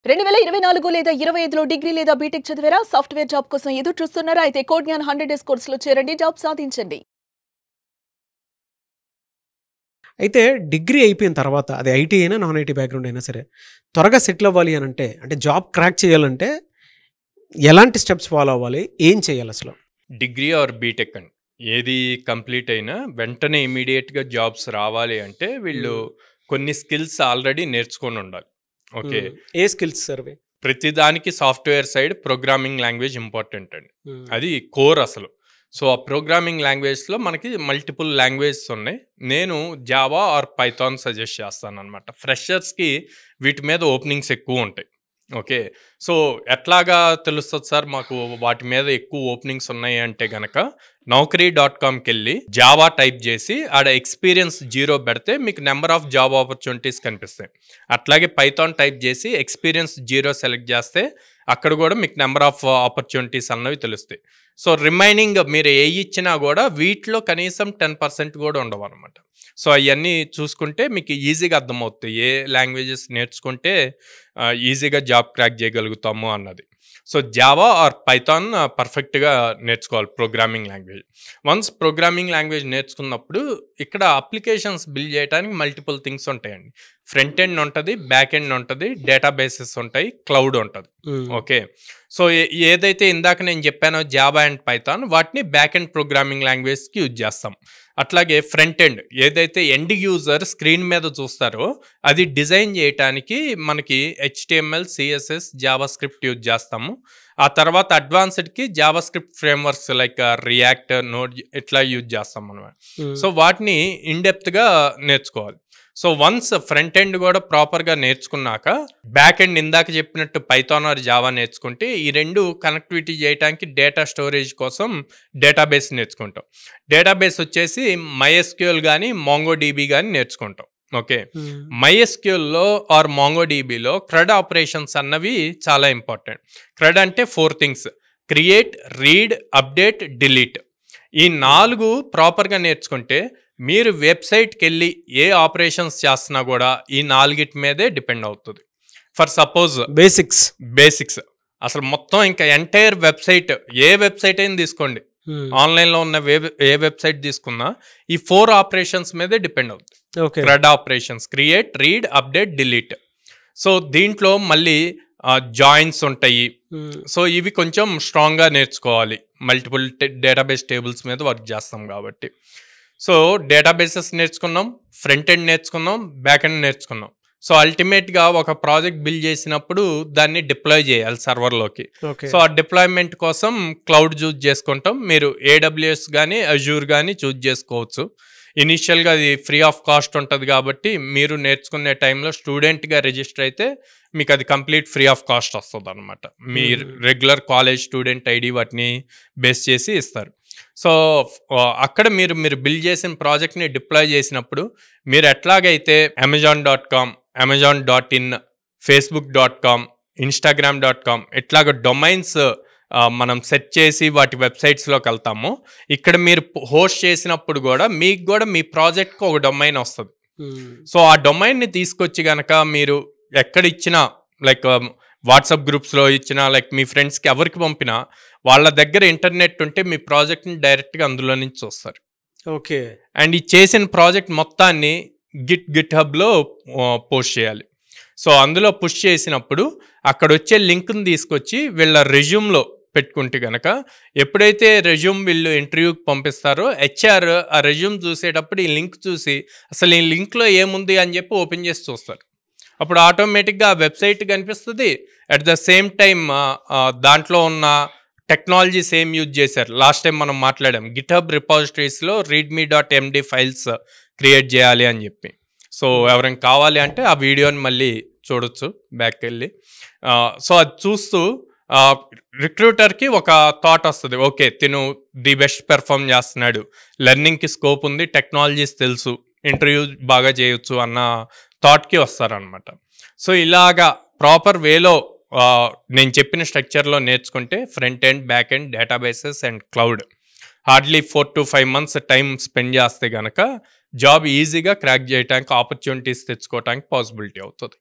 2024 లేదా 25లో డిగ్రీ లేదా బీటెక్ చదివారా? సాఫ్ట్‌వేర్ జాబ్ కోసం ఎదురు చూస్తున్నారా? అయితే కోడ్ జ్ఞాన్ 100 డేస్ కోర్సులో చేరండి, జాబ్ సాధించండి. అయితే డిగ్రీ అయిపోయిన తర్వాత అది ఐటీ అయినా నాన్ ఐటీ బ్యాక్గ్రౌండ్ అయినా సరే త్వరగా సెటిల్ అవ్వాలి అని అంటే జాబ్ క్రాక్ చేయాలంటే ఎలాంటి స్టెప్స్ ఫాలో అవ్వాలి, ఏం చేయాలి అసలు? డిగ్రీ ఆర్ బీటెక్ అండి, ఏది కంప్లీట్ అయినా వెంటనే ఇమీడియట్గా జాబ్స్ రావాలి అంటే వీళ్ళు కొన్ని స్కిల్స్ ఆల్రెడీ నేర్చుకొని ఉండాలి. ఓకే, ఏ స్కిల్స్ సర్వే? ప్రతిదానికి software side programming language important అండి, అది కోర్ అసలు. సో ఆ ప్రోగ్రామింగ్ లాంగ్వేజ్లో మనకి మల్టిపుల్ లాంగ్వేజెస్ ఉన్నాయి. నేను జావా ఆర్ పైథాన్ సజెస్ట్ చేస్తాను అనమాట. ఫ్రెషర్స్కి వీటి మీద ఓపెనింగ్స్ ఎక్కువ ఉంటాయి. ఓకే, సో ఎట్లాగా తెలుస్తుంది సార్ మాకు వాటి మీద ఎక్కువ ఓపెనింగ్స్ ఉన్నాయి అంటే గనక naukri.comకి వెళ్ళి జావా టైప్ చేసి ఆడ ఎక్స్పీరియన్స్ 0 పెడితే మీకు నెంబర్ ఆఫ్ జాబ్ ఆపర్చునిటీస్ కనిపిస్తాయి. అట్లాగే పైథాన్ టైప్ చేసి ఎక్స్పీరియన్స్ 0 సెలెక్ట్ చేస్తే అక్కడ కూడా మీకు నెంబర్ ఆఫ్ ఆపర్చునిటీస్ అన్నవి తెలుస్తాయి. సో రిమైనింగ్ మీరు ఏ ఇచ్చినా కూడా వీటిలో కనీసం 10% కూడా ఉండవు అనమాట. సో అవన్నీ చూసుకుంటే మీకు ఈజీగా అర్థమవుతాయి ఏ లాంగ్వేజెస్ నేర్చుకుంటే ఈజీగా జాబ్ క్రాక్ చేయగలుగుతాము అన్నది. సో జావా ఆర్ పైథాన్ పర్ఫెక్ట్గా నేర్చుకోవాలి programming language. Once programming language నేర్చుకున్నప్పుడు ఇక్కడ అప్లికేషన్స్ బిల్డ్ చేయడానికి మల్టిపుల్ థింగ్స్ ఉంటాయండి. ఫ్రంట్ ఎండ్ ఉంటుంది, బ్యాక్ ఎండ్ ఉంటుంది, డేటాబేసెస్ ఉంటాయి, క్లౌడ్ ఉంటుంది. ఓకే, సో ఏదైతే ఇందాక నేను చెప్పానో జావా అండ్ పైథాన్ వాటిని బ్యాక్ ఎండ్ ప్రోగ్రామింగ్ లాంగ్వేజ్కి యూజ్ చేస్తాం. అట్లాగే ఫ్రంట్ ఎండ్ ఏదైతే ఎండ్ యూజర్ స్క్రీన్ మీద చూస్తారో అది డిజైన్ చేయడానికి మనకి HTML, CSS, JavaScript use చేస్తాము. ఆ తర్వాత అడ్వాన్స్డ్కి JavaScript frameworks like react, node ఇట్లా యూజ్ చేస్తాం అనమాట. సో వాటిని ఇన్డెప్త్గా నేర్చుకోవాలి. సో వన్స్ ఫ్రంట్ ఎండ్ కూడా ప్రాపర్గా నేర్చుకున్నాక బ్యాక్ ఎండ్ ఇందాక చెప్పినట్టు పైథాన్ ఆర్ జావా నేర్చుకుంటే ఈ రెండు కనెక్టివిటీ చేయడానికి డేటా స్టోరేజ్ కోసం డేటాబేస్ నేర్చుకుంటాం. డేటాబేస్ వచ్చేసి MySQL కానీ MongoDB కానీ నేర్చుకుంటాం. ఓకే, MySQLలో ఆర్ MongoDBలో CRUD ఆపరేషన్స్ అన్నవి చాలా ఇంపార్టెంట్. CRUD అంటే 4 things: create, read, update, delete. ఈ 4 ప్రాపర్గా నేర్చుకుంటే మీరు వెబ్సైట్కి వెళ్ళి ఏ ఆపరేషన్స్ చేస్తున్నా కూడా ఈ 4 మీదే డిపెండ్ అవుతుంది. ఫర్ సపోజ్ బేసిక్స్ అసలు మొత్తం ఇంకా ఎంటైర్ వెబ్సైట్, ఏ వెబ్సైట్ అయినా తీసుకోండి, ఆన్లైన్లో ఉన్న ఏ వెబ్సైట్ తీసుకున్నా ఈ 4 ఆపరేషన్స్ మీదే డిపెండ్ అవుతుంది. CRUD operations: create, read, update, delete. So దీంట్లో మళ్ళీ జాయిన్స్ ఉంటాయి. సో ఇవి కొంచెం స్ట్రాంగ్గా నేర్చుకోవాలి, మల్టిపుల్ డేటాబేస్ టేబుల్స్ మీద వర్క్ చేస్తాం కాబట్టి. సో డేటాబేసెస్ నేర్చుకున్నాం, ఫ్రంట్ ఎండ్ నేర్చుకున్నాం, బ్యాక్ ఎండ్ నేర్చుకున్నాం. సో అల్టిమేట్గా ఒక ప్రాజెక్ట్ బిల్డ్ చేసినప్పుడు దాన్ని డిప్లాయ్ చేయాలి సర్వర్లోకి. సో ఆ డిప్లాయ్మెంట్ కోసం క్లౌడ్ చూజ్ చేసుకుంటాం. మీరు AWS కానీ అజూర్ కానీ చూజ్ చేసుకోవచ్చు. ఇనీషియల్గా అది ఫ్రీ ఆఫ్ కాస్ట్ ఉంటుంది కాబట్టి మీరు నేర్చుకునే టైంలో స్టూడెంట్గా రిజిస్టర్ అయితే మీకు అది కంప్లీట్ ఫ్రీ ఆఫ్ కాస్ట్ వస్తుంది అనమాట. మీ రెగ్యులర్ కాలేజ్ స్టూడెంట్ ఐడి వాటిని బేస్ చేసి ఇస్తారు. సో అక్కడ మీరు బిల్డ్ చేసిన ప్రాజెక్ట్ని డిప్లాయ్ చేసినప్పుడు మీరు ఎట్లాగైతే Amazon.com, Amazon.in, Facebook.com, Instagram.com ఇట్లాగ డొమైన్స్ మనం సెట్ చేసి వాటి వెబ్సైట్స్లోకి వెళ్తాము. ఇక్కడ మీరు హోస్ట్ చేసినప్పుడు కూడా మీకు కూడా మీ ప్రాజెక్ట్కి ఒక డొమైన్ వస్తుంది. సో ఆ డొమైన్ని తీసుకొచ్చి కనుక మీరు ఎక్కడ ఇచ్చినా, లైక్ వాట్సాప్ గ్రూప్స్లో ఇచ్చినా, లైక్ మీ ఫ్రెండ్స్కి ఎవరికి పంపినా వాళ్ళ దగ్గర ఇంటర్నెట్ ఉంటే మీ ప్రాజెక్ట్ని డైరెక్ట్గా అందులో నుంచి చూస్తారు. ఓకే, అండ్ ఈ చేసిన ప్రాజెక్ట్ మొత్తాన్ని గిట్ హబ్లో పోస్ట్ చేయాలి. సో అందులో పుష్ చేసినప్పుడు అక్కడ వచ్చే లింక్ని తీసుకొచ్చి వీళ్ళ రెజ్యూమ్లో పెట్టుకుంటే కనుక ఎప్పుడైతే రెజ్యూమ్ వీళ్ళు ఇంటర్వ్యూకి పంపిస్తారో HR ఆ రెజ్యూమ్ చూసేటప్పుడు ఈ లింక్ చూసి అసలు ఈ లింక్లో ఏముంది అని చెప్పి ఓపెన్ చేసి చూస్తారు. అప్పుడు ఆటోమేటిక్గా వెబ్సైట్ కనిపిస్తుంది. అట్ ద సేమ్ టైం దాంట్లో ఉన్న టెక్నాలజీ సేమ్ యూజ్ చేశారు. లాస్ట్ టైం మనం మాట్లాడాం గిట్హబ్ రిపాజిటరీస్లో readme.md ఫైల్స్ క్రియేట్ చేయాలి అని చెప్పి. సో ఎవరైనా కావాలి అంటే ఆ వీడియోని మళ్ళీ చూడొచ్చు బ్యాక్కి వెళ్ళి. సో అది చూస్తూ రిక్రూటర్కి ఒక థాట్ వస్తుంది, ఓకే తిను ది బెస్ట్ పెర్ఫామ్ చేస్తున్నాడు, లెర్నింగ్కి స్కోప్ ఉంది, టెక్నాలజీస్ తెలుసు, ఇంటర్వ్యూ బాగా చేయొచ్చు అన్న థాట్కి వస్తారనమాట. సో ఇలాగా ప్రాపర్ వేలో నేను చెప్పిన స్ట్రక్చర్లో నేర్చుకుంటే front end, back end, databases and cloud hardly 4 to 5 months time spend చేస్తే కనుక జాబ్ ఈజీగా క్రాక్ చేయడానికి, ఆపర్చునిటీస్ తెచ్చుకోవడానికి పాసిబిలిటీ అవుతుంది.